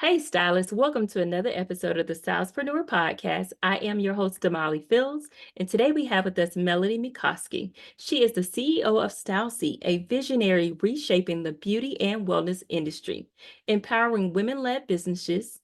Hey, stylists, welcome to another episode of the Stylespreneur Podcast. I am your host, Damali Fils, and today we have with us Melody McCloskey. She is the CEO of StyleSeat, a visionary reshaping the beauty and wellness industry, empowering women-led businesses.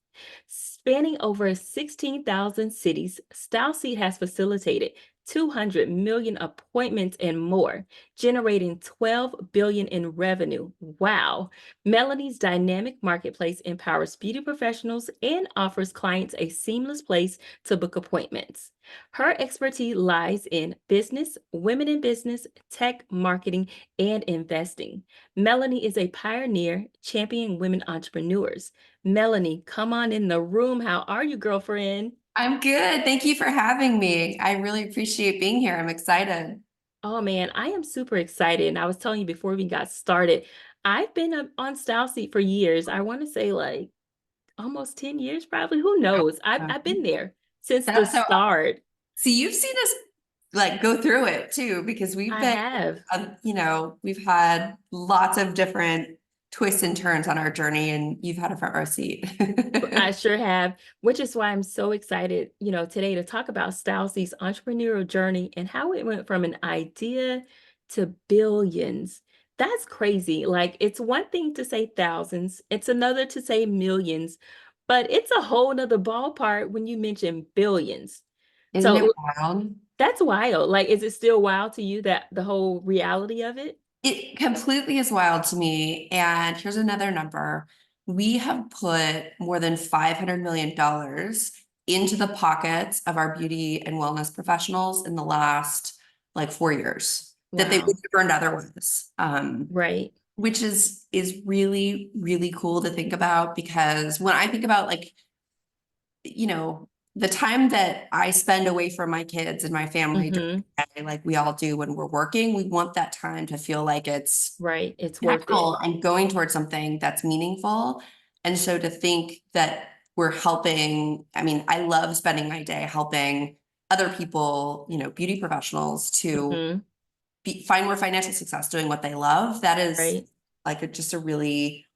Spanning over 16,000 cities, StyleSeat has facilitated 200 million appointments and more, generating 12 billion in revenue. Wow. Melanie's dynamic marketplace empowers beauty professionals and offers clients a seamless place to book appointments. Her expertise lies in business, women in business, tech, marketing, and investing. Melanie is a pioneer championing women entrepreneurs. Melanie, come on in the room. How are you, girlfriend? I'm good. Thank you for having me. I really appreciate being here. I'm excited. Oh man, I am super excited. And I was telling you before we got started, I've been on Style Seat for years. I want to say like almost 10 years, probably. Who knows? I've been there since the That's so start. See, you've seen us like go through it too, because we've I been, have. we've had lots of different twists and turns on our journey, and you've had a front row seat. I sure have, which is why I'm so excited, today to talk about StyleSeat's entrepreneurial journey and how it went from an idea to billions. That's crazy. Like, it's one thing to say thousands, it's another to say millions, but it's a whole nother ballpark when you mention billions. Isn't it So wild? that's wild. Like, is it still wild to you that the whole reality of it? It completely is wild to me. And here's another number. We have put more than $500 million into the pockets of our beauty and wellness professionals in the last like 4 years that they would Wow. have earned otherwise. Right. Which is really, really cool to think about, because when I think about like, you know, the time that I spend away from my kids and my family during Mm-hmm. the day, like we all do when we're working, we want that time to feel like it's Right. It's worth it. impactful and going towards something that's meaningful. And so to think that we're helping, I mean, I love spending my day helping other people, beauty professionals to Mm-hmm. find more financial success doing what they love. That is Right. like just a really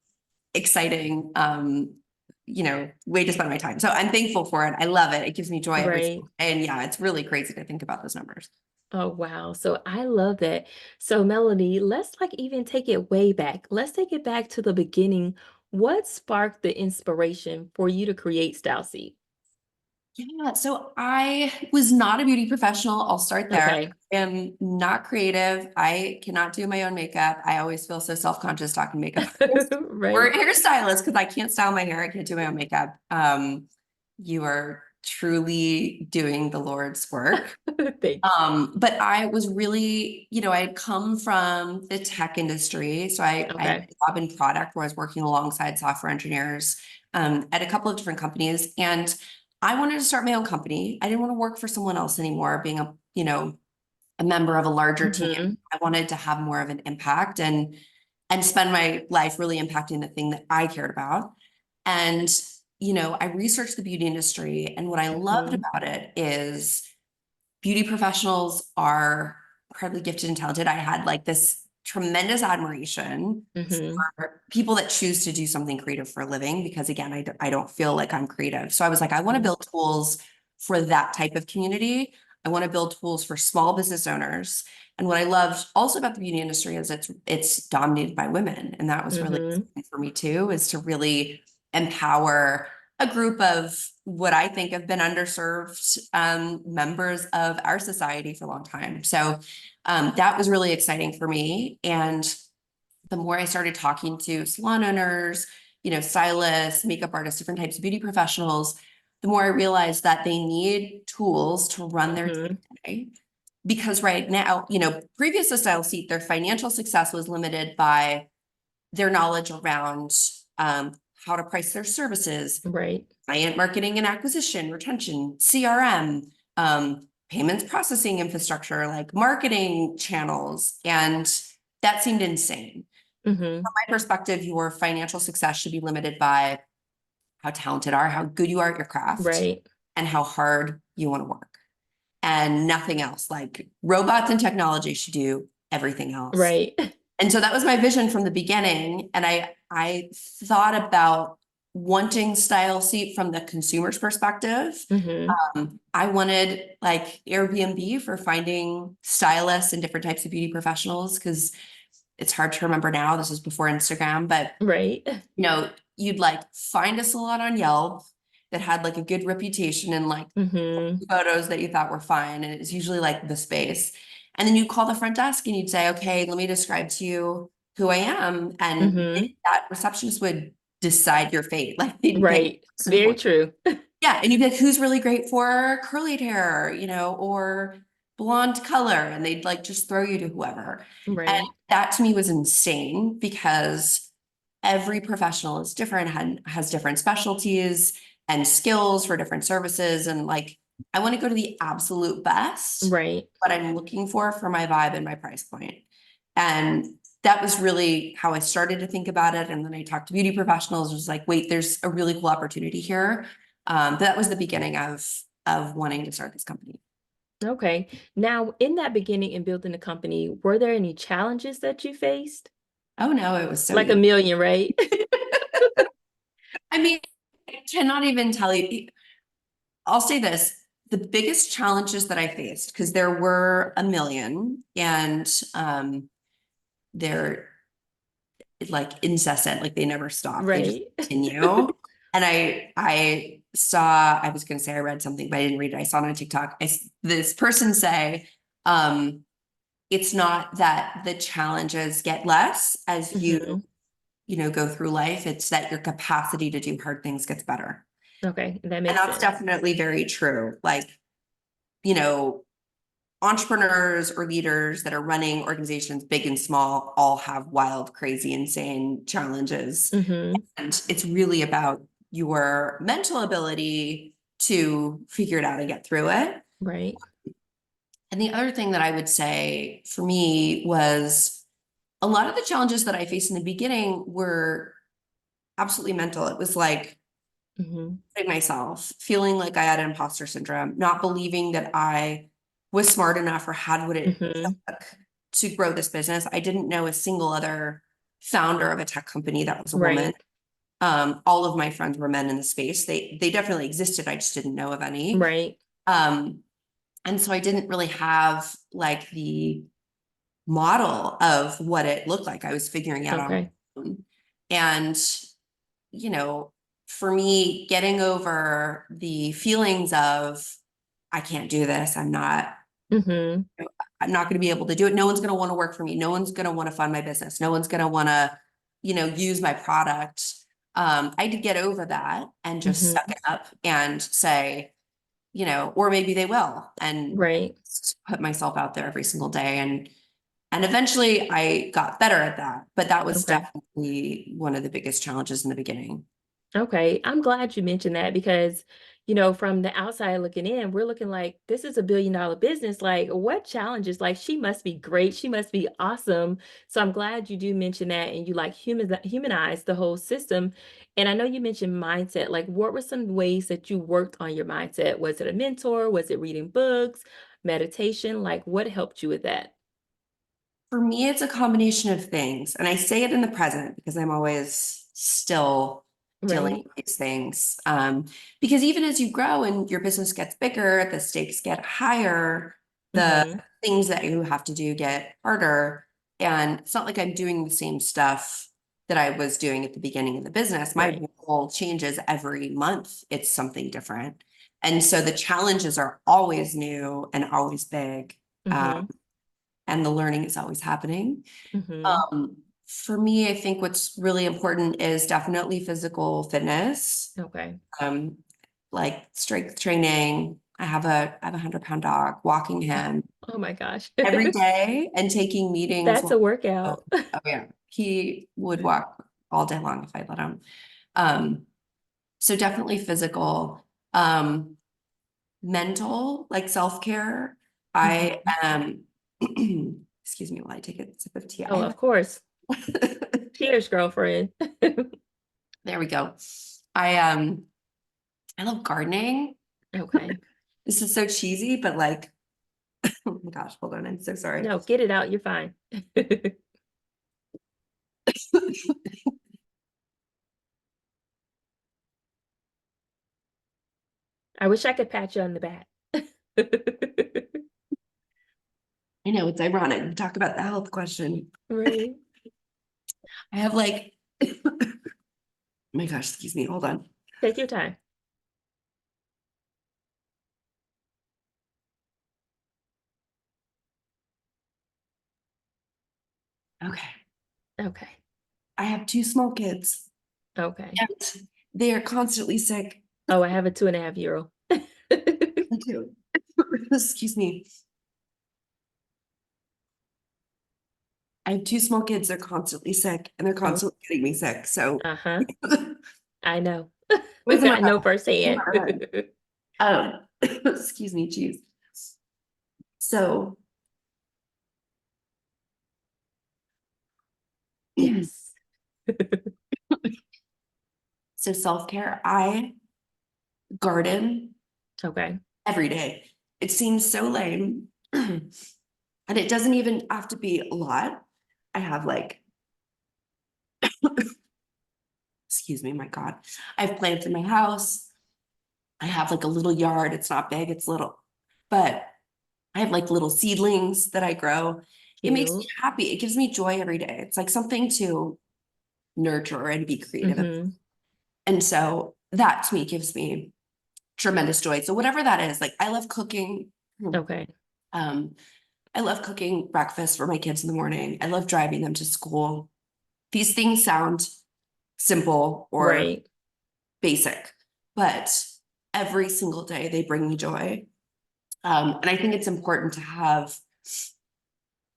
exciting, way to spend my time. So I'm thankful for it. I love it. It gives me joy every Right. single day. And yeah, it's really crazy to think about those numbers. Oh, wow. So I love that. So, Melanie, let's like even take it way back. Let's take it back to the beginning. What sparked the inspiration for you to create Style Seat? Yeah, so I was not a beauty professional. I'll start there. Okay. I am not creative. I cannot do my own makeup. I always feel so self-conscious talking makeup artist or Right. hairstylist because I can't style my hair. I can't do my own makeup. You are truly doing the Lord's work. Thank you. But I was really, I had come from the tech industry. So I had Okay. a job in product where I was working alongside software engineers at a couple of different companies. And I wanted to start my own company. I didn't want to work for someone else anymore, being a member of a larger team. Mm-hmm. I wanted to have more of an impact and spend my life really impacting the thing that I cared about. And, I researched the beauty industry, and what I loved Mm-hmm. about it is beauty professionals are incredibly gifted and talented. I had like this tremendous admiration Mm-hmm. for people that choose to do something creative for a living, because again, I don't feel like I'm creative. So I was like, I want to build tools for that type of community. I want to build tools for small business owners. And what I loved also about the beauty industry is it's dominated by women. And that was really Mm-hmm. exciting for me too, is to really empower a group of what I think have been underserved members of our society for a long time. So that was really exciting for me. And the more I started talking to salon owners, stylists, makeup artists, different types of beauty professionals, the more I realized that they need tools to run their Mm-hmm. day. Because right now, previous to StyleSeat, their financial success was limited by their knowledge around how to price their services, Right. client marketing and acquisition, retention, CRM, payments processing infrastructure, like marketing channels. And that seemed insane. Mm-hmm. From my perspective, your financial success should be limited by how talented are, how good you are at your craft, Right. and how hard you want to work. And nothing else. Like robots and technology should do everything else. Right. And so that was my vision from the beginning. And I thought about wanting StyleSeat from the consumer's perspective. Mm-hmm. I wanted like Airbnb for finding stylists and different types of beauty professionals because it's hard to remember now. This was before Instagram, but Right. you'd like find a salon on Yelp that had like a good reputation and like Mm-hmm. photos that you thought were fine. And it's usually like the space. And then you'd call the front desk and you'd say, okay, let me describe to you who I am. And Mm-hmm. that receptionist would decide your fate. Like they'd pick Right. Very true. yeah, and you'd be like, who's really great for curly hair, or blonde color, and they'd like just throw you to whoever. And Right. that to me was insane because every professional is different, has different specialties and skills for different services. And like, I want to go to the absolute best, Right. what I'm looking for my vibe and my price point. And that was really how I started to think about it. And then I talked to beauty professionals, was like, wait, there's a really cool opportunity here. That was the beginning of wanting to start this company. Okay. Now, in that beginning and building the company, were there any challenges that you faced? Oh no, it was so Like a easy. million, right? I mean, I cannot even tell you. I'll say this, the biggest challenges that I faced, because there were a million and they're like incessant, like they never stop. They just Right. continue. And I was going to say I read something, but I didn't read it. I saw it on TikTok. This person say, um, it's not that the challenges get less as Mm-hmm. go through life. It's that your capacity to do hard things gets better. Okay, that And makes that's sense. definitely very true. Like, you know, entrepreneurs or leaders that are running organizations, big and small, all have wild, crazy, insane challenges. Mm-hmm. And it's really about your mental ability to figure it out and get through it. Right. And the other thing that I would say for me was a lot of the challenges that I faced in the beginning were absolutely mental. It was like Mm-hmm. myself, feeling like I had imposter syndrome, not believing that I was smart enough or had what it Mm-hmm. took to grow this business. I didn't know a single other founder of a tech company that was a woman. Right. All of my friends were men in the space. They definitely existed. I just didn't know of any. Right. Um, and so I didn't really have like the model of what it looked like. I was figuring out on my Okay. own. And, you know, for me, getting over the feelings of, I can't do this, Mm-hmm. I'm not going to be able to do it. No one's going to want to work for me. No one's going to want to fund my business. No one's going to want to, use my product. I had to get over that and just suck Mm-hmm. it up and say, or maybe they will, and Right. put myself out there every single day. And eventually I got better at that, but that was Okay. definitely one of the biggest challenges in the beginning. Okay, I'm glad you mentioned that because, from the outside looking in, we're looking like this is a billion-dollar business. Like, what challenges? Like, she must be great. She must be awesome. So I'm glad you do mention that and you like humanize the whole system. And I know you mentioned mindset. Like, what were some ways that you worked on your mindset? Was it a mentor? Was it reading books, meditation? Like, what helped you with that? For me, it's a combination of things. And I say it in the present because I'm always still dealing Right. with these things. Because even as you grow and your business gets bigger, the stakes get higher, the Mm-hmm. things that you have to do get harder. And it's not like I'm doing the same stuff that I was doing at the beginning of the business. My Right. role changes every month. It's something different. And so the challenges are always new and always big. Mm-hmm. And the learning is always happening. Mm-hmm. For me, I think what's really important is definitely physical fitness, Okay. um, like strength training. I have a 100-pound dog, walking him Oh my gosh. every day and taking meetings. That's a Oh, workout. oh yeah, he would walk all day long if I let him. Um, so definitely physical, mental, like self-care. I Mhm. am, excuse me while I take a sip of tea. I Oh, have of course. Cheers, girlfriend. there we go. I I love gardening. Okay. This is so cheesy, but like, oh my gosh, hold on, I'm so sorry. No, get it out. You're fine. I wish I could pat you on the back. I know it's ironic to talk about the health question. Right. I have like, oh my gosh, excuse me, hold on. Take your time. Okay. Okay. I have two small kids Okay. and they are constantly sick. Oh, I have a 2.5-year-old. Me too. Excuse me. I have two small kids, they're constantly sick and they're Oh, constantly getting me sick. So uh-huh. I know. what's in my I know head? In firsthand. my head. Excuse me, geez. So Yes. so self-care, I garden Okay. every day. It seems so lame. And it doesn't even have to be a lot. I have like, excuse me, my God. I have plants in my house. I have like a little yard. It's not big, it's little, but I have like little seedlings that I grow. It makes me Cute. happy. It gives me joy every day. It's like something to nurture and be creative. Mm-hmm. And so that to me gives me tremendous joy. So whatever that is, like I love cooking. Okay. Um, I love cooking breakfast for my kids in the morning. I love driving them to school. These things sound simple or Right. basic, but every single day they bring me joy. And I think it's important to have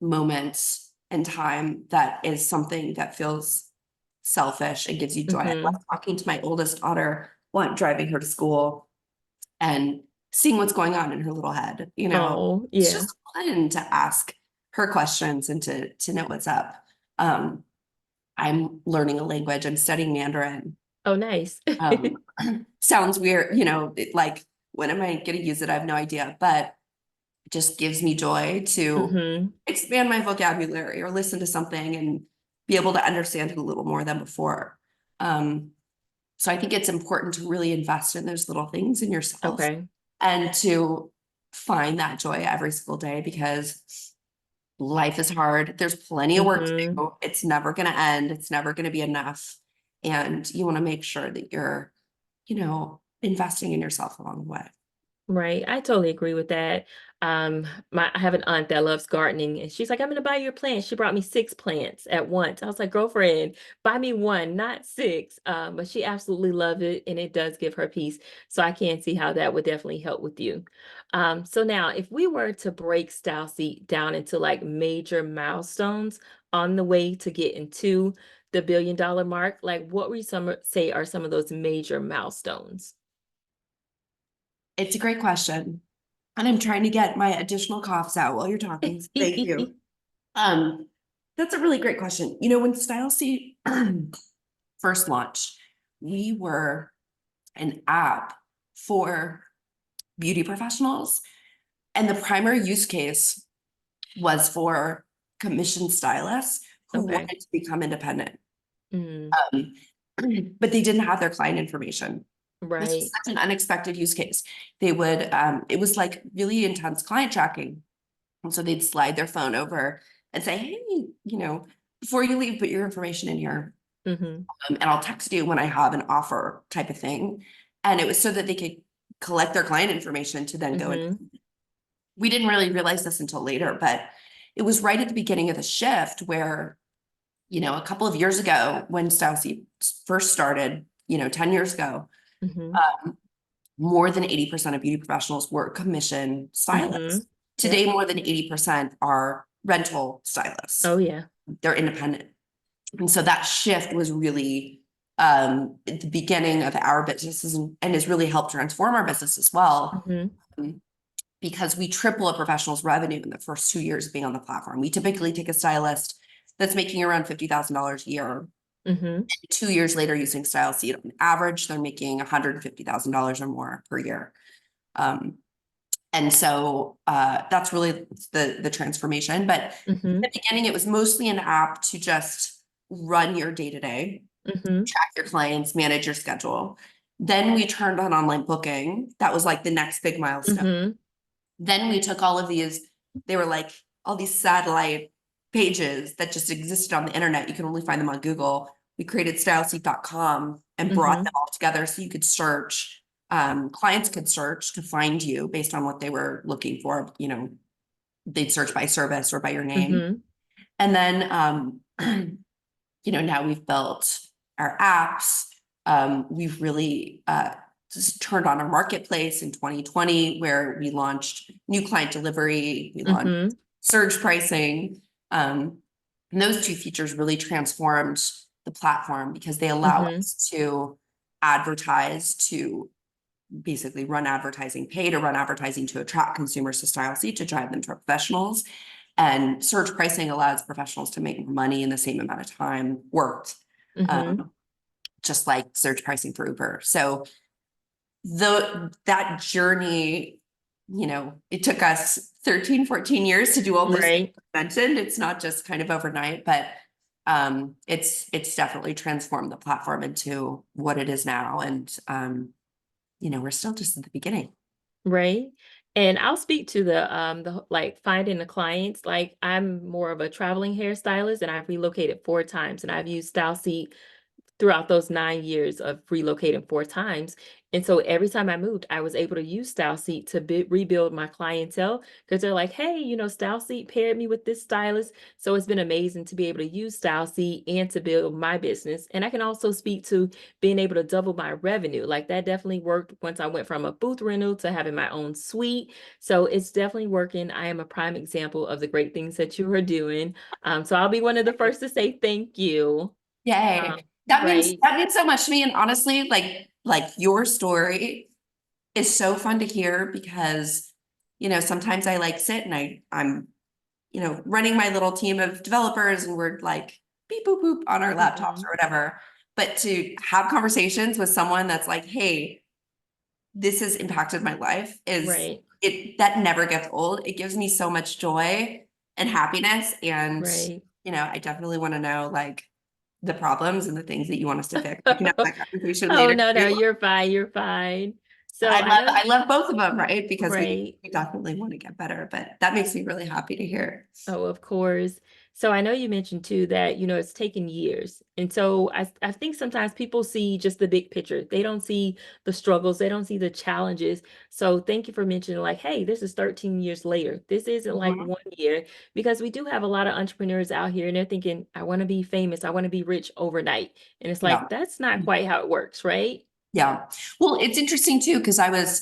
moments and time that is something that feels selfish and gives you joy. I love Mm-hmm. talking to my oldest daughter, driving her to school and seeing what's going on in her little head. Oh, It's yeah. just fun to ask her questions and to know what's up. Um, I'm learning a language. I'm studying Mandarin. Oh, nice. Um, sounds weird, like when am I going to use it? I have no idea, but it just gives me joy to Mm-hmm. expand my vocabulary or listen to something and be able to understand it a little more than before. Um, so I think it's important to really invest in those little things in yourself Okay. and to find that joy every single day because life is hard. There's plenty of work to Mm-hmm. do. It's never going to end. It's never going to be enough. And you want to make sure that you're, investing in yourself along the way. Right. I totally agree with that. I have an aunt that loves gardening and she's like, I'm gonna buy your plants. She brought me 6 plants at once. I was like, girlfriend, buy me one, not six. But she absolutely loved it and it does give her peace. So I can see how that would definitely help with you. So now if we were to break Style Seat down into like major milestones on the way to getting to the $1 billion mark, like what would you say are some of those major milestones? It's a great question. And I'm trying to get my additional coughs out while you're talking. So thank you. Um, that's a really great question. When StyleSeat first launched, we were an app for beauty professionals. And the primary use case was for commission stylists who Okay. wanted to become independent. Mm, Um, but they didn't have their client information. This was right. such an unexpected use case. It was like really intense client tracking. And so they'd slide their phone over and say, hey, before you leave, put your information in here. Mhm. And I'll text you when I have an offer type of thing. And it was so that they could collect their client information to then go in. Mhm. We didn't really realize this until later, but it was right at the beginning of the shift where, a couple of years ago when StyleSeat first started, 10 years ago, Mhm. um, more than 80% of beauty professionals were commission stylists. Mhm. Today, Yep. more than 80% are rental stylists. Oh, yeah. They're independent. And so that shift was really at the beginning of our businesses and has really helped transform our business as well. Mhm. um, Because we triple a professional's revenue in the first 2 years of being on the platform. We typically take a stylist that's making around $50,000 a year. Mhm. 2 years later, using StyleSeat, on average, they're making $150,000 or more per year. Um, and so that's really the transformation. But in the Mhm. beginning, it was mostly an app to just run your day to day, Mhm. track your clients, manage your schedule. Then we turned on online booking. That was like the next big milestone. Mm-hmm. Then we took all of these, they were like all these satellite pages that just existed on the internet. You can only find them on Google. We created styleseat.com and brought Mm-hmm. them all together so you could search. Clients could search to find you based on what they were looking for. You know, they'd search by service or by your name. Mm-hmm. And then, you know, now we've built our apps. We've really just turned on our marketplace in 2020, where we launched new client delivery, we launched Mm-hmm. surge pricing. And those two features really transformed the platform because they allow Mm-hmm. us to advertise, to basically run advertising, pay to run advertising to attract consumers to StyleSeat, to drive them to our professionals. And surge pricing allows professionals to make more money in the same amount of time worked, Mm-hmm. just like surge pricing for Uber. So that journey, you know, it took us 13, 14 years to do all those things Right. I mentioned. It's not just kind of overnight, but it's definitely transformed the platform into what it is now. And you know, we're still just at the beginning. Right. And I'll speak to the like finding the clients. Like I'm more of a traveling hairstylist and I've relocated 4 times and I've used StyleSeat throughout those 9 years of relocating 4 times. And so every time I moved, I was able to use StyleSeat to rebuild my clientele because they're like, hey, you know, StyleSeat paired me with this stylist. So it's been amazing to be able to use StyleSeat and to build my business. And I can also speak to being able to double my revenue. Like that definitely worked once I went from a booth rental to having my own suite. So it's definitely working. I am a prime example of the great things that you are doing. So I'll be one of the first to say thank you. Um, Yay. right. That means so much to me. And honestly, like your story is so fun to hear because, you know, sometimes I like sit and I'm, you know, running my little team of developers and we're like beep boop boop on our laptops Mhm. or whatever. But to have conversations with someone that's like, hey, this has impacted my life is Right, it that never gets old. It gives me so much joy and happiness. And, right. you know, I definitely want to know like the problems and the things that you want us to fix. We can have that conversation Oh, later no, no, too. you're fine, you're fine. So I know I love both of them, right? Because right. we definitely want to get better, but that makes me really happy to hear. Oh, of course. So I know you mentioned too that, you know, it's taken years. And so I think sometimes people see just the big picture. They don't see the struggles, they don't see the challenges. So thank you for mentioning like, hey, this is 13 years later. This isn't like Mhm. 1 year because we do have a lot of entrepreneurs out here and they're thinking, I want to be famous, I want to be rich overnight. And it's like, Yeah. that's not quite how it works, right? Yeah. Well, it's interesting too, because I was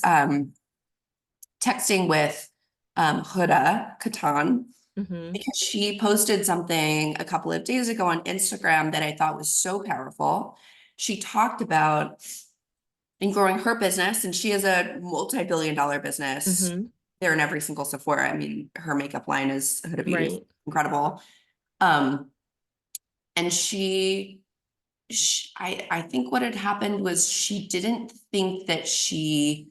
texting with Huda Katan Mm-hmm. because she posted something a couple of days ago on Instagram that I thought was so powerful. She talked about in growing her business, and she has a multi-billion-dollar business. Mm-hmm. They're in every single Sephora. I mean, her makeup line is Huda Beauty, is Right. incredible. Um, and I think what had happened was she didn't think that she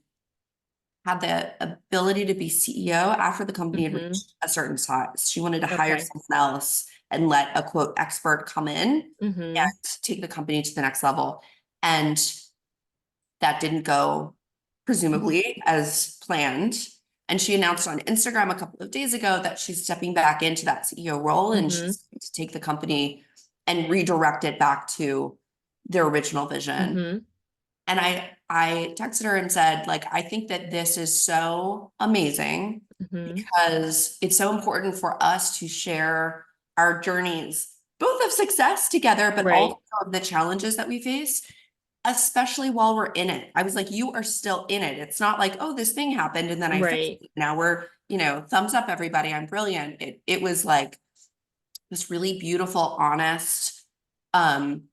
had the ability to be CEO after the company had Mm-hmm. reached a certain size. She wanted to hire Okay. someone else and let a quote expert come in and Mm-hmm. take the company to the next level. And that didn't go presumably as planned. And she announced on Instagram a couple of days ago that she's stepping back into that CEO role and Mm-hmm. she's going to take the company and redirect it back to their original vision. Mm-hmm. And I texted her and said, like, I think that this is so amazing Mm-hmm. because it's so important for us to share our journeys, both of success together, but also Right. of the challenges that we face, especially while we're in it. I was like, you are still in it. It's not like, oh, this thing happened and then I fixed Right. it. Now we're, you know, thumbs up, everybody. I'm brilliant. It was like this really beautiful, honest, um,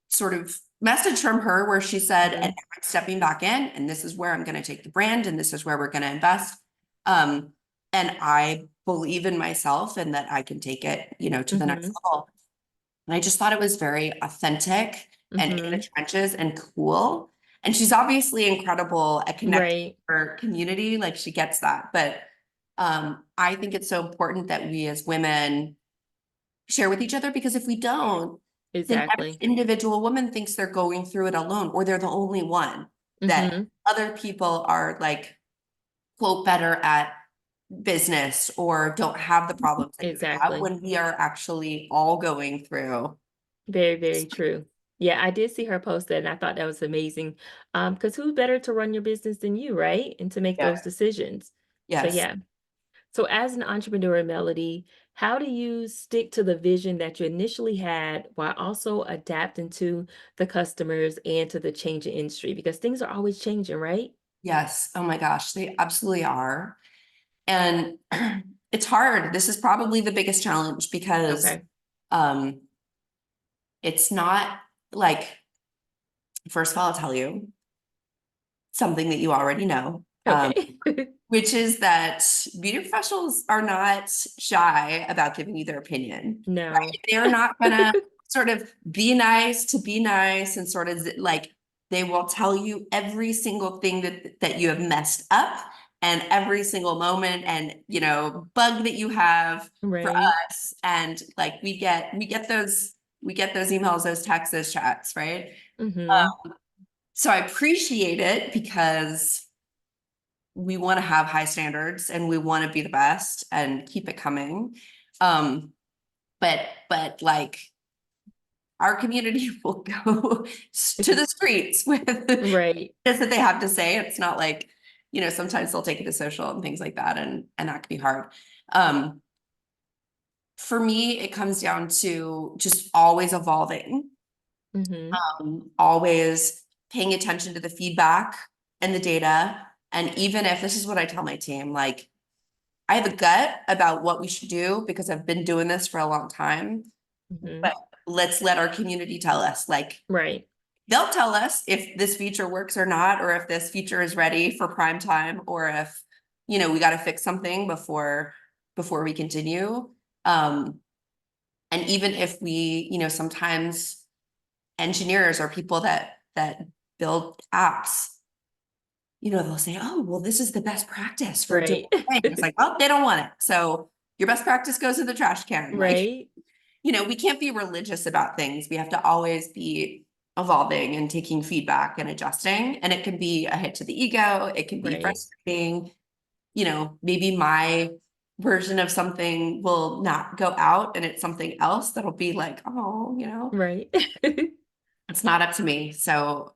sort of message from her where she said, and Mm-hmm. I'm stepping back in, and this is where I'm going to take the brand, and this is where we're going to invest. Um, and I believe in myself and that I can take it, you know, to the next Mm-hmm. level. And I just thought it was very authentic and in the Mm-hmm. trenches and cool. And she's obviously incredible at connecting Right. with her community, like she gets that. But I think it's so important that we as women share with each other because if we don't, then every Exactly. individual woman thinks they're going through it alone, or they're the only one, that Mm-hmm. other people are like, quote, better at business or don't have the problems that you have, Exactly. when we are actually all going through. Very, very true. Yeah, I did see her post that and I thought that was amazing. Because who's better to run your business than you, right? And to make Yeah. those decisions. So Yes. yeah. So as an entrepreneur, Melody, how do you stick to the vision that you initially had while also adapting to the customers and to the changing industry? Because things are always changing, right? Yes. Oh my gosh, they absolutely are. And it's hard. This is probably the biggest challenge because Okay. um it's not like, first of all, I'll tell you something that you already know. Okay. Which is that beauty professionals are not shy about giving you their opinion, No. right? They're not gonna sort of be nice to be nice and sort of like, they will tell you every single thing that you have messed up, and every single moment and, bug that you have for Right. us. And like, we get those emails, those texts, those chats, right? Mm-hmm. So I appreciate it because we want to have high standards and we want to be the best and keep it coming. Um, but like, our community will go to the streets with Right. just that they have to say. It's not like, sometimes they'll take it to social and things like that, and that can be hard. Um, for me, it comes down to just always evolving, Mm-hmm. always paying attention to the feedback and the data. And even if, this is what I tell my team, like, I have a gut about what we should do because I've been doing this for a long time, Mm-hmm. but let's let our community tell us. Like, Right. they'll tell us if this feature works or not, or if this feature is ready for prime time, or if, we got to fix something before we continue. Um, and even if we, sometimes engineers or people that build apps, they'll say, oh, well, this is the best practice for doing Right. things. Like, well, they don't want it. So your best practice goes in the trash can. Like, Right. we can't be religious about things. We have to always be evolving and taking feedback and adjusting. And it can be a hit to the ego. It can be Right. frustrating. Maybe my version of something will not go out and it's something else that'll be like, oh, Right. it's not up to me. So,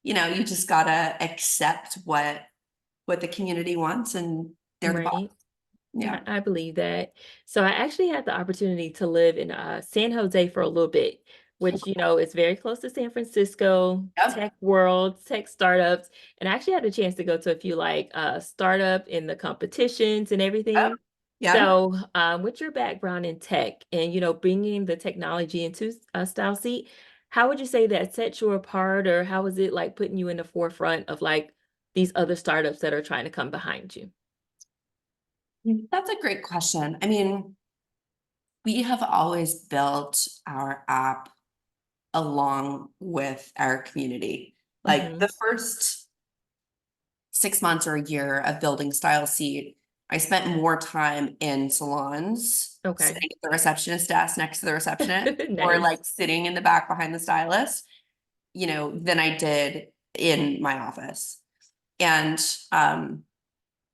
you just gotta accept what the community wants, and they're the boss. Right. Yeah. I believe that. So I actually had the opportunity to live in San Jose for a little bit, which, is very close to San Francisco, Yep. tech world, tech startups. And I actually had a chance to go to a few like startup in the competitions and Yep. everything. Yeah. So with your background in tech and, bringing the technology into StyleSeat, how would you say that sets you apart, or how is it like putting you in the forefront of like these other startups that are trying to come behind you? That's a great question. I mean, we have always built our app along with our community. Like, Hmm. the first 6 months or a year of building StyleSeat, I spent more time in salons, Okay. sitting at the receptionist desk next to the receptionist, or Nice. like sitting in the back behind the stylist, than I did in my office. And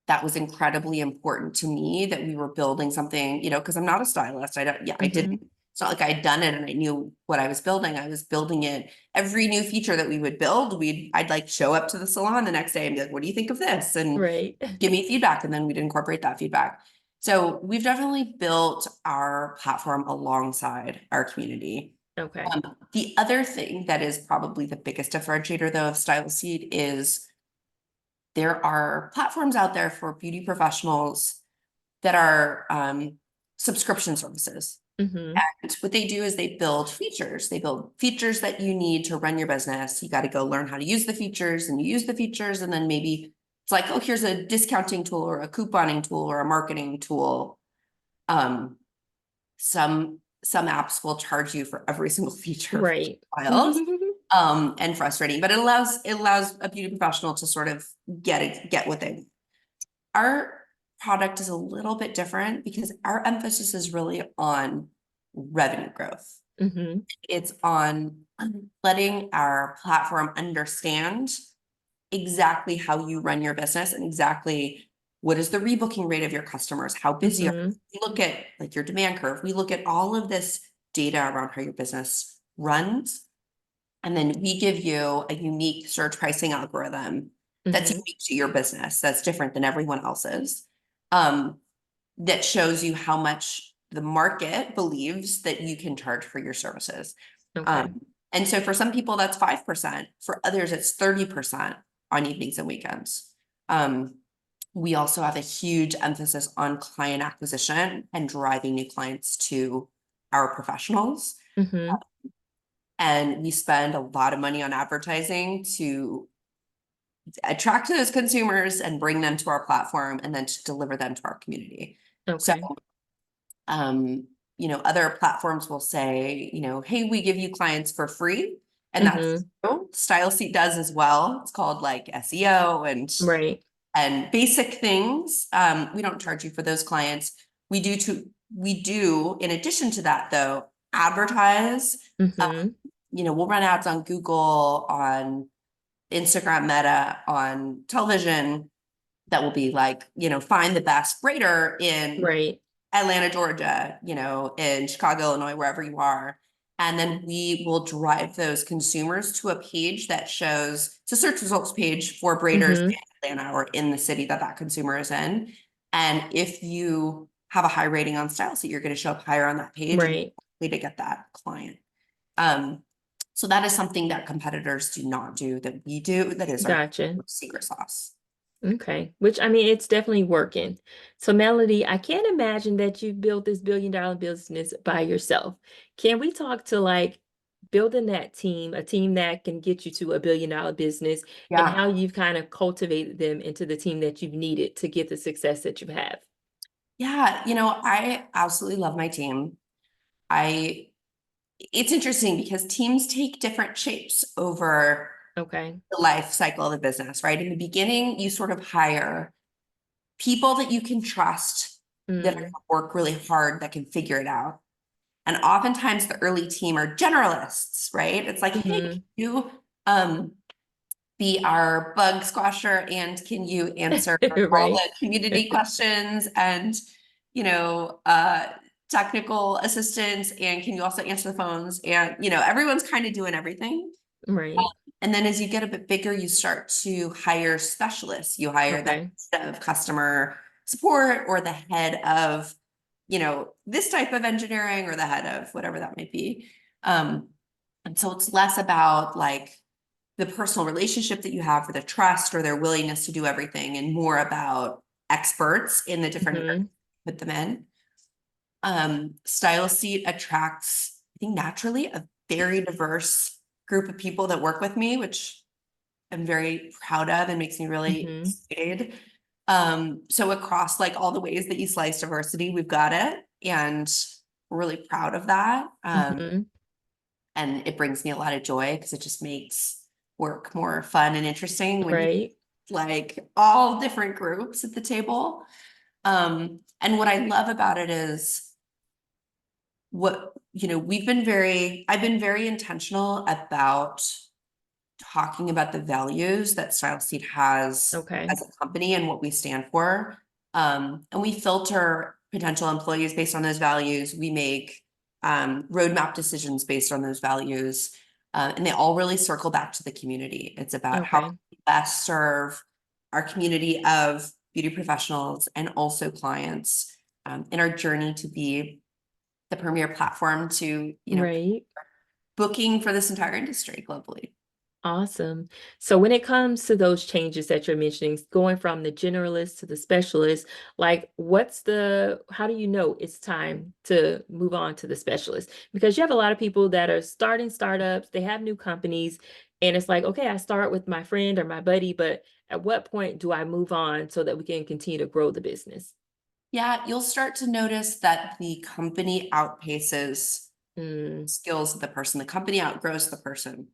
that was incredibly important to me, that we were building something, because I'm not a stylist. I Mhm. didn't, it's not like I'd done it and I knew what I was building. I was building it. Every new feature that we would build, I'd like show up to the salon the next day and be like, what do you think of this? And Right. give me feedback. And then we'd incorporate that feedback. So we've definitely built our platform alongside our community. Okay. The other thing that is probably the biggest differentiator, though, of StyleSeat is there are platforms out there for beauty professionals that are subscription services. Mhm. And what they do is they build features. They build features that you need to run your business. You got to go learn how to use the features, and you use the features, and then maybe it's like, oh, here's a discounting tool or a couponing tool or a marketing tool. Um, some apps will charge you for every single feature, which is Right. wild, and frustrating, but it allows a beauty professional to sort of get what they. Our product is a little bit different because our emphasis is really on revenue growth. Mm-hmm. It's on letting our platform understand exactly how you run your business and exactly what is the rebooking rate of your customers, how busy are you. Mm-hmm. We look at like your demand curve. We look at all of this data around how your business runs. And then we give you a unique search pricing algorithm that's Mm-hmm. unique to your business, that's different than everyone else's, um, that shows you how much the market believes that you can charge for your services. Okay. And so for some people, that's 5%. For others, it's 30% on evenings and weekends. We also have a huge emphasis on client acquisition and driving new clients to our professionals. Mm-hmm. And we spend a lot of money on advertising to attract those consumers and bring them to our platform and then to deliver them to our community. So, Okay. um, other platforms will say, hey, we give you clients for free. And that's Mm-hmm. true. StyleSeat does as well. It's called like SEO Right. and basic things. We don't charge you for those clients. We do, in addition to that though, advertise. Mm-hmm. We'll run ads on Google, on Instagram Meta, on television that will be like, find the best braider in Right. Atlanta, Georgia, in Chicago, Illinois, wherever you are. And then we will drive those consumers to a page that shows, it's a search results page for braiders Mm-hmm. in Atlanta or in the city that that consumer is in. And if you have a high rating on StyleSeat, you're going to show up higher on that page and Right. to get that client. Um, so that is something that competitors do not do that we do. That is our Gotcha. secret sauce. Okay. Which I mean, it's definitely working. So, Melody, I can't imagine that you built this billion-dollar business by yourself. Can we talk to like building that team, a team that can get you to a billion-dollar business, and Yeah. how you've kind of cultivated them into the team that you've needed to get the success that you have? Yeah. I absolutely love my team. I It's interesting because teams take different shapes over Okay. the life cycle of the business, right? In the beginning, you sort of hire people that you can trust that are going Mm. to work really hard, that can figure it out. And oftentimes the early team are generalists, right? It's like, hey, can Mm-hmm. you um, be our bug squasher and can you answer all Right. the community questions and, you know, uh, technical assistance, and can you also answer the phones? And, everyone's kind of doing everything. Right. And then as you get a bit bigger, you start to hire specialists. You hire the Okay. head of customer support or the head of, this type of engineering or the head of whatever that might be. Um, and so it's less about like the personal relationship that you have, or the trust or their willingness to do everything, and more about experts in the different areas Mm-hmm. you put them in. StyleSeat attracts, I think, naturally a very diverse group of people that work with me, which I'm very proud of and makes me really Mm-hmm. excited. So across like all the ways that you slice diversity, we've got it, and we're really proud of that. Mm-hmm. And it brings me a lot of joy because it just makes work more fun and interesting when you Right. like all different groups at the table. And what I love about it is I've been very intentional about talking about the values that StyleSeat has Okay. as a company and what we stand for. And we filter potential employees based on those values. We make roadmap decisions based on those values. And they all really circle back to the community. It's about how Okay. we best serve our community of beauty professionals and also clients in our journey to be the premier platform to, Right. booking for this entire industry globally. Awesome. So when it comes to those changes that you're mentioning, going from the generalist to the specialist, like how do you know it's time to move on to the specialist? Because you have a lot of people that are starting startups, they have new companies, and it's like, okay, I start with my friend or my buddy, but at what point do I move on so that we can continue to grow the business? Yeah, you'll start to notice that the company outpaces Mm, skills of the person. The company outgrows the person.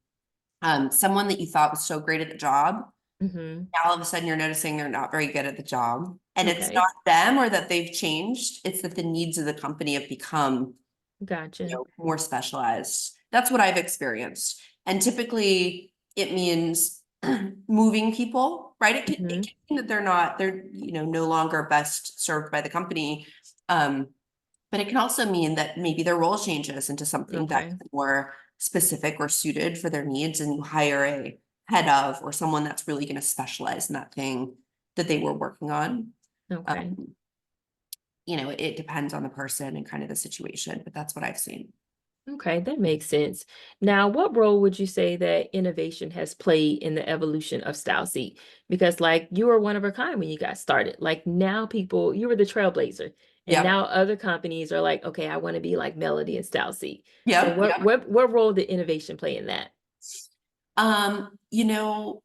Someone that you thought was so great at the job, hmm. now all of a sudden you're noticing they're not very good at the job. And it's Okay. not them or that they've changed. It's that the needs of the company have become Gotcha. more specialized. That's what I've experienced. And typically it means moving people, right? It Hmm. can mean that they're, no longer best served by the company. Um, but it can also mean that maybe their role changes into something that's Okay. more specific or suited for their needs, and you hire a head of or someone that's really going to specialize in that thing that they were working on. Okay. Um, it depends on the person and kind of the situation, but that's what I've seen. Okay, that makes sense. Now, what role would you say that innovation has played in the evolution of StyleSeat? Because, like, you were one of a kind when you got started. Like, now people, you were the trailblazer, and Yep. now other companies are like, okay, I want to be like Melody and StyleSeat. So, Yep. Yep. what role did innovation play in that? Um, you know,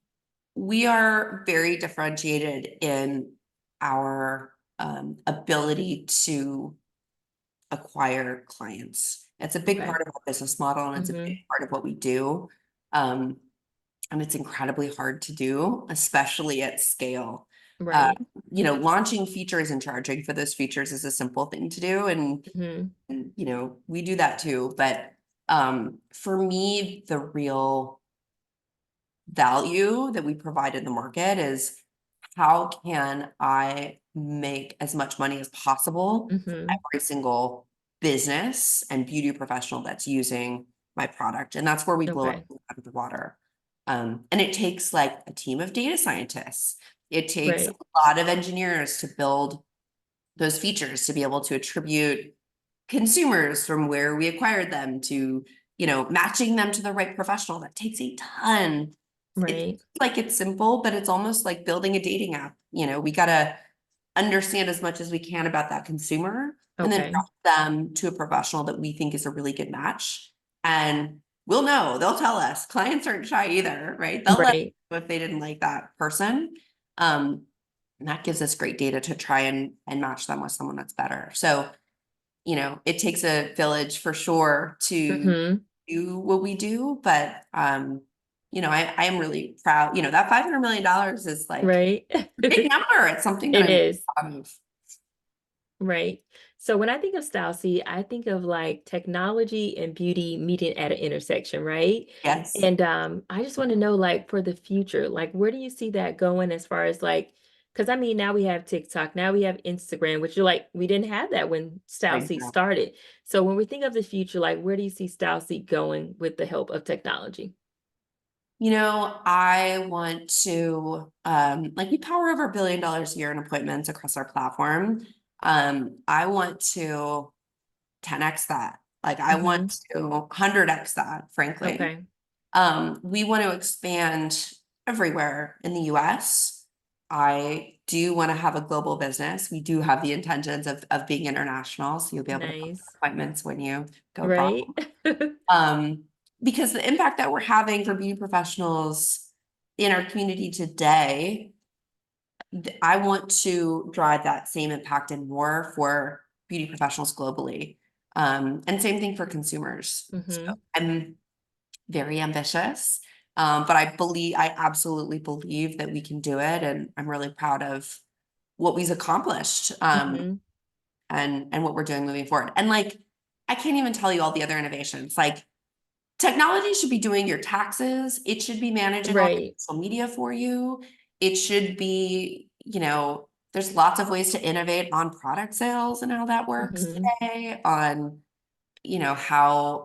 we are very differentiated in our ability to acquire clients. It's a big Okay. part of our business model, and it's a big Mm-hmm. part of what we do. Um, and it's incredibly hard to do, especially at scale. Uh, Right. Launching features and charging for those features is a simple thing to do. Mm-hmm. And we do that too. But for me, the real value that we provide in the market is, how can I make as much money as possible for Mm-hmm. every single business and beauty professional that's using my product? And that's where we blow it Okay. out of the water. And it takes like a team of data scientists. It takes a Right. lot of engineers to build those features, to be able to attribute consumers from where we acquired them to, matching them to the right professional. That takes a ton. It's Right. like it's simple, but it's almost like building a dating app. We got to understand as much as we can about that consumer, and then Okay. route them to a professional that we think is a really good match. And we'll know, they'll tell us. Clients aren't shy either, right? They'll let us Right. know if they didn't like that person. Um, and that gives us great data to try and match them with someone that's better. So, it takes a village for sure to Mm-hmm. do what we do, but I am really proud. That $500 million is like Right. a big number. It's something that It I'm is. proud of. Right. So when I think of Style Seed, I think of like technology and beauty meeting at an intersection, right? Yes. And I just want to know, like, for the future, like, where do you see that going as far as like, because I mean, now we have TikTok, now we have Instagram, which you're like, we didn't have that when Style Seed Exactly. started. So when we think of the future, like, where do you see Style Seed going with the help of technology? I want to, like, we power over $1 billion a year in appointments across our platform. I want to 10x that. Like, I want Mm-hmm. to 100x that, frankly. Okay. We want to expand everywhere in the US. I do want to have a global business. We do have the intentions of being international. So you'll be able to book Nice. appointments when you go abroad. Right. Um, because the impact that we're having for beauty professionals in our community today, I want to drive that same impact and more for beauty professionals globally. And same thing for consumers. So Mm-hmm. I'm very ambitious. But I absolutely believe that we can do it. And I'm really proud of what we've accomplished, Mm-hmm. and what we're doing moving forward. And like, I can't even tell you all the other innovations. Like, technology should be doing your taxes. It should be managing all your Right. social media for you. It should be, there's lots of ways to innovate on product sales and how that works Mm-hmm. today, on, how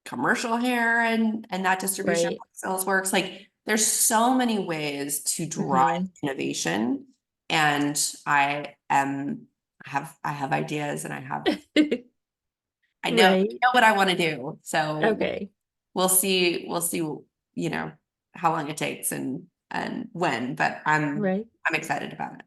commercial hair and that distribution Right. sales works. Like, there's so many ways to drive Mm-hmm. innovation. And I have ideas, and I Right. know what I want to do. So Okay. we'll see, how long it takes and when, but Right. I'm excited about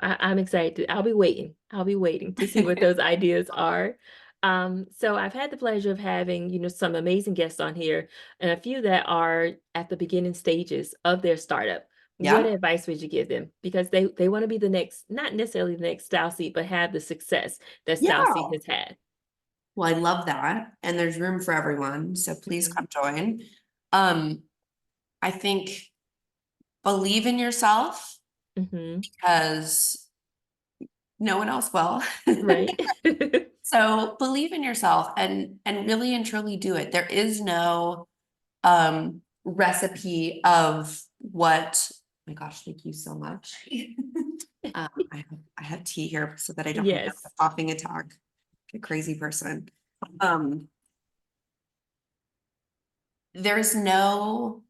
I'm excited. I'll be waiting. I'll be waiting to see what it. those ideas are. So I've had the pleasure of having, some amazing guests on here and a few that are at the beginning stages of their startup. What Yeah. advice would you give them? Because they want to be the next, not necessarily the next Style Seat, but have the success that Style Seat Yeah. has had. Well, I love that. And there's room for everyone. So please Hmm. come join. Um, I think, believe in yourself, Hmm. because no one else will. Right. So believe in yourself and really and truly do it. There is no recipe of what, oh my gosh, thank you so much. I have tea here so that I don't have Yes. a coughing attack. A crazy person. There's no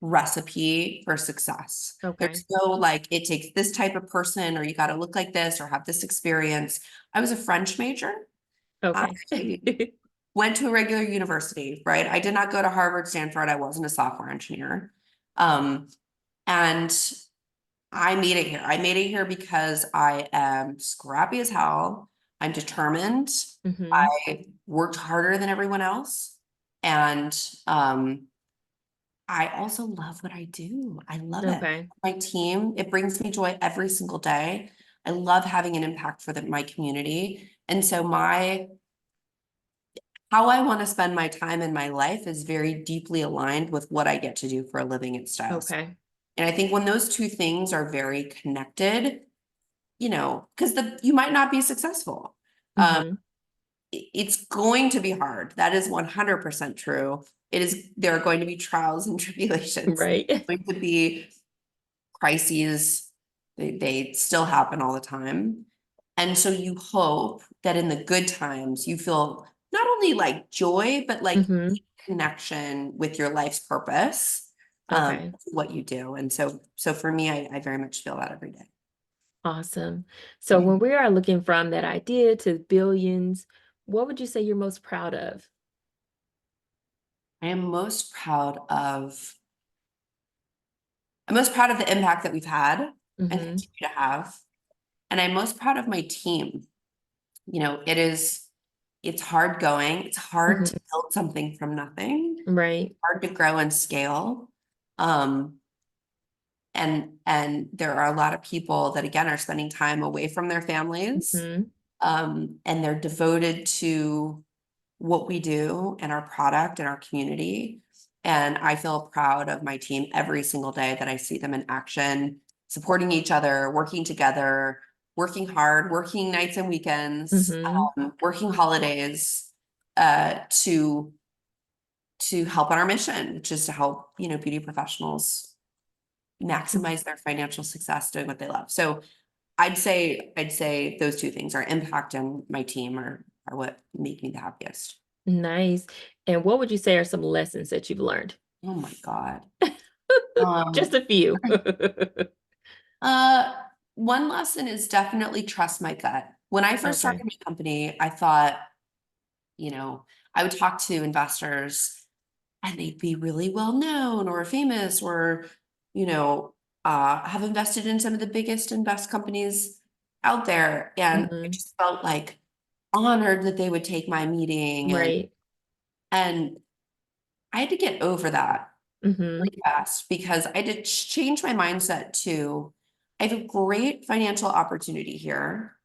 recipe for success. Okay. There's no like it takes this type of person or you got to look like this or have this experience. I was a French major. I Okay. went to a regular university, right? I did not go to Harvard, Stanford. I wasn't a software engineer. And I made it here. I made it here because I am scrappy as hell. I'm determined. Hmm. I worked harder than everyone else. And I also love what I do. I love it. Okay. My team, it brings me joy every single day. I love having an impact for my community. And so how I want to spend my time in my life is very deeply aligned with what I get to do for a living at StyleSeat. Okay. And I think when those two things are very connected, because you might not be successful. Um, Hmm. it's going to be hard. That is 100% true. There are going to be trials and tribulations. Right. Going to be crises. They still happen all the time. And so you hope that in the good times, you feel not only like joy, but like Hmm. connection with your life's purpose, Okay. what you do. And so for me, I very much feel that every day. Awesome. So when we are looking from that idea to billions, what would you say you're most proud of? I am most proud of I'm most proud of the impact that we've had and Hmm. continue to have. And I'm most proud of my team. It's hard going. It's hard to Hmm. build something from nothing, Right. hard to grow and scale. Um, and there are a lot of people that again are spending time away from their families. Hmm. And they're devoted to what we do and our product and our community. And I feel proud of my team every single day that I see them in action, supporting each other, working together, working hard, working nights and weekends, Hmm. working holidays, to help on our mission, which is to help, beauty professionals maximize their financial success doing what they love. So I'd say those two things, our impact and my team are what make me the happiest. Nice. And what would you say are some lessons that you've learned? Oh my God. Just Um, a few. uh, one lesson is definitely trust my gut. When I first Okay. started my company, I thought, you know, I would talk to investors and they'd be really well known or famous or, have invested in some of the biggest and best companies out there. And I Hmm. just felt like honored that they would take my meeting Right. and I had to get over that Hmm. really fast because I did change my mindset to I have a great financial opportunity here.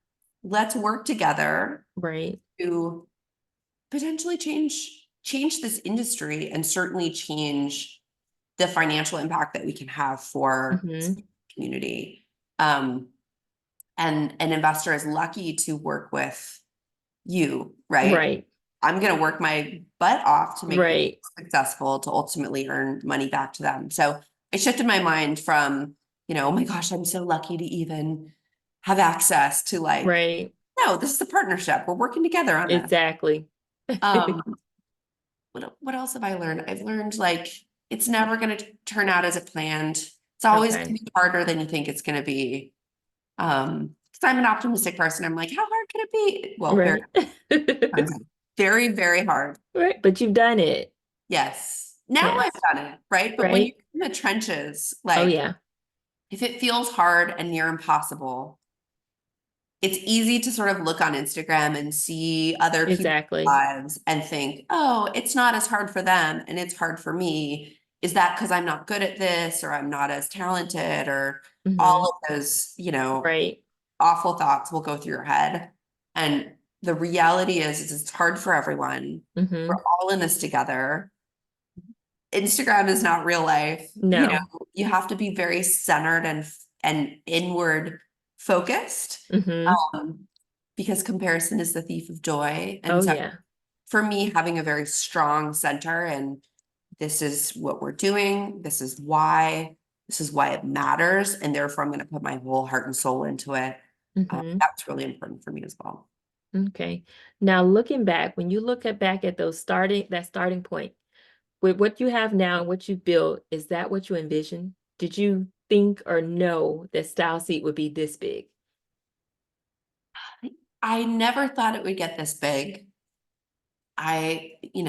Let's work together Right. to potentially change this industry and certainly change the financial impact that we can have for Hmm. the community. Um, and an investor is lucky to work with you, right? Right. I'm going to work my butt off to make you Right. successful to ultimately earn money back to them. So I shifted my mind from, oh my gosh, I'm so lucky to even have access to like, Right. no, this is a partnership. We're working together on this. Exactly. Um, what else have I learned? I've learned like it's never going to turn out as it planned. It's always going to Okay. be harder than you think it's going to be. Because I'm an optimistic person. I'm like, how hard can it be? Well, very, Right. very, very hard. Right. But you've done it. Yes. Now I've Yes. done it, right? But when you're Right. in the trenches, Oh, like yeah. if it feels hard and near impossible, it's easy to sort of look on Instagram and see other people's Exactly. lives and think, oh, it's not as hard for them and it's hard for me. Is that because I'm not good at this or I'm not as talented or Hmm. all of those, Right. awful thoughts will go through your head. And the reality is it's hard for everyone. We're Hmm. all in this together. Instagram is not real life. No. You have to be very centered and inward focused. Hmm. Um, because comparison is the thief of joy. Oh, And so yeah. for me, having a very strong center and this is what we're doing, this is why it matters, and therefore I'm going to put my whole heart and soul into it. Hmm. That's really important for me as well. Okay. Now, looking back, when you look back at that starting point, with what you have now and what you built, is that what you envisioned? Did you think or know that StyleSeat would be this big? I never thought it would get this big.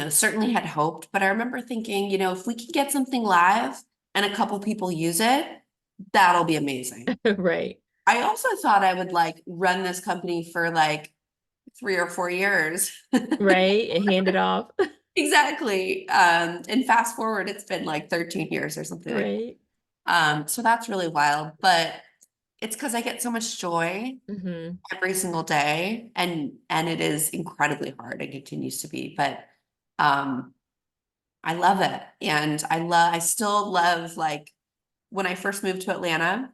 Certainly had hoped, but I remember thinking, if we can get something live and a couple people use it, that'll be amazing. Right. I also thought I would like run this company for like 3 or 4 years. Right. And hand it off. Exactly. And fast forward, it's been like 13 years or something like Right. that. So that's really wild, but it's because I get so much joy Hmm. every single day and it is incredibly hard and continues to be, but um I love it. And I still love like when I first moved to Atlanta,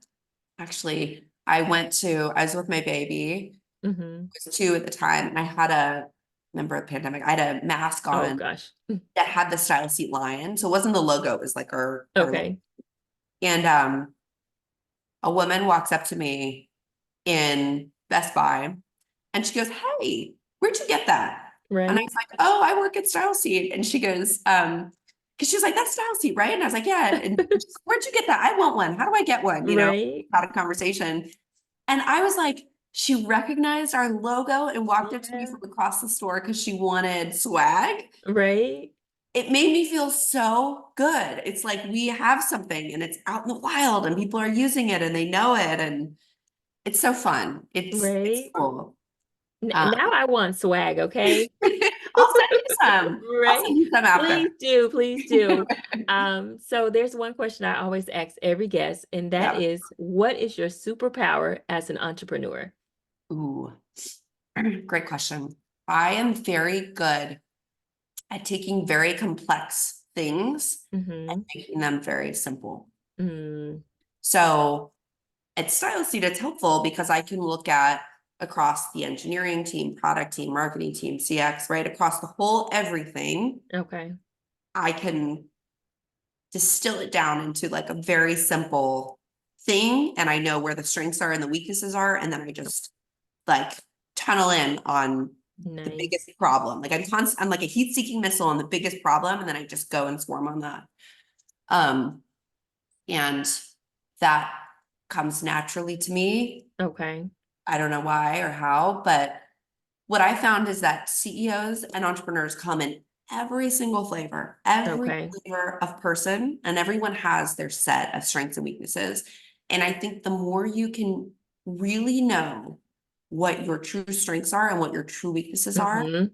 actually, I was with my baby, Hmm. I was 2 at the time, and I had remember the pandemic, I had a mask Oh on gosh. that had the StyleSeat lion. So it wasn't the logo, it was like our logo. Okay. And a woman walks up to me in Best Buy and she goes, "Hey, where'd you get that?" And I Right. was like, "Oh, I work at StyleSeat." And she goes, because she was like, "That's StyleSeat, right?" And I was like, "Yeah." And she's like, "Where'd you get that? I want one. How do I get one?" Right. Had a conversation. And I was like, she recognized our logo and walked up to me Yeah. from across the store because she wanted swag. Right. It made me feel so good. It's like we have something and it's out in the wild and people are using it and they know it and it's so fun. It's Right. cool. Uh, Now I want swag, okay? I'll send you some. I'll Right. send you some after. Please do, please do. So there's one question I always ask every guest, and that Yeah. is, what is your superpower as an entrepreneur? Ooh, great question. I am very good at taking very complex things and Mm-hmm. making them very simple. Mm, So at StyleSeat, it's helpful because I can look at across the engineering team, product team, marketing team, CX, right? Across the whole everything, okay. I can distill it down into like a very simple thing. And I know where the strengths are and the weaknesses are. And then I just like tunnel in on the biggest Nice. problem. Like I'm like a heat-seeking missile on the biggest problem, and then I just go and swarm on that. Um, and that comes naturally to me. Okay. I don't know why or how, but what I found is that CEOs and entrepreneurs come in every Okay. flavor of person, and everyone has their set of strengths and weaknesses. And I think the more you can really know what your true strengths are and what your true weaknesses are, Mm-hmm.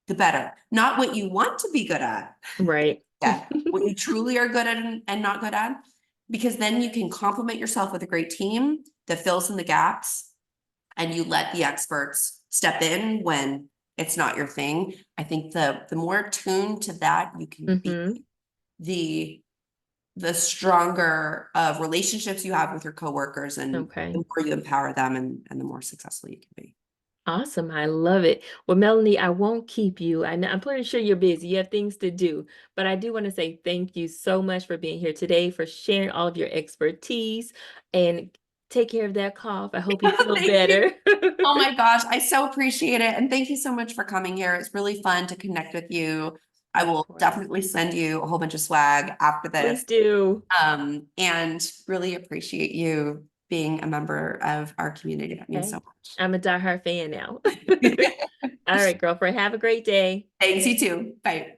the better. Not what you want to be good at, Right. yeah, what you truly are good at and not good at, because then you can complement yourself with a great team that fills in the gaps and you let the experts step in when it's not your thing. I think the more tuned to that you can be, Mm-hmm. the the stronger relationships you have with your coworkers and Okay. the more you empower them and the more successful you can be. Awesome. I love it. Well, Melanie, I won't keep you. I'm pretty sure you're busy. You have things to do. But I do want to say thank you so much for being here today, for sharing all of your expertise, and take care of that cough. I hope you feel Thank you. better. Oh my gosh, I so appreciate it. And thank you so much for coming here. It's really fun to connect with you. I Of will course. definitely send you a whole bunch of swag after Please this. do. And really appreciate you being a member of our community. That means so Hey, much. I'm a diehard fan now. All right, girlfriend. Have a great day. Thanks, you too. Bye.